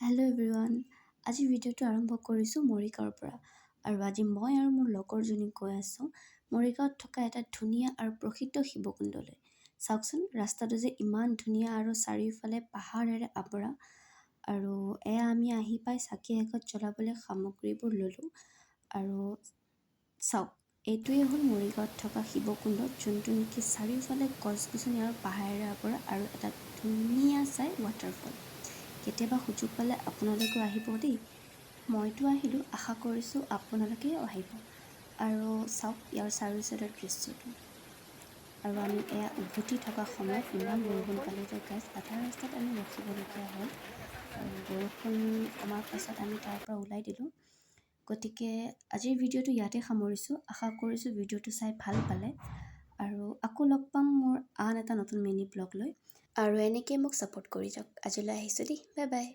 Hello' everyone. আজি ভিডিঅ'টো আৰম্ভ কৰিছোঁ মৰিগাঁৱৰ পৰা। আৰু আজি মই আৰু মোৰ লগৰজনী গৈ আছোঁ মৰিগাঁৱত থকা এটা ধুনীয়া আৰু প্ৰসিদ্ধ শিৱকুণ্ডলৈ। চাওকচোন ৰাস্তাটো যে ইমান ধুনীয়া আৰু চাৰিওফালে পাহাৰেৰে আৱৰা। আৰু এয়া আমি আহি পাই চাকি এগছ জ্বলাবলৈ সামগ্ৰীবোৰ ল'লোঁ। আৰু চাওক, এইটোৱে হ'ল মৰিগাঁৱত থকা শিৱকুণ্ড, যোনটো নেকি চাৰিওফালে গছ গছনি আৰু পাহাৰেৰে আৱৰা আৰু এটা ধুনীয়া চাই ৱাটাৰফল। কেতিয়াবা সুযোগ পালে আপোনালোকেও আহিব দেই। মইতো আহিলোঁ, আশা কৰিছোঁ আপোনালোকেও আহিব। আৰু চাওক ইয়াৰ চাৰিও চাইডৰ দৃশ্যটো। আৰু আমি এয়া উভতি থকা সময়ত ইমান বৰষুণ পালোঁ যে গাইজ আধা ৰাস্তাত আমি ৰখিবলগীয়া হ'ল। আৰু বৰষুণ কমাৰ পাছত আমি তাৰ পৰা ওলাই দিলোঁ। গতিকে আজিৰ ভিডিঅ'টো ইয়াতে সামৰিছোঁ। আশা কৰিছোঁ ভিডিঅ'টো চাই ভাল পালে। আৰু আকৌ লগ পাম মোৰ আন এটা নতুন মিনি ব্লগ লৈ। আৰু এনেকৈ মোক ছাপোৰ্ট কৰি যাওক। আজিলৈ আহিছোঁ দেই, বাই বাই।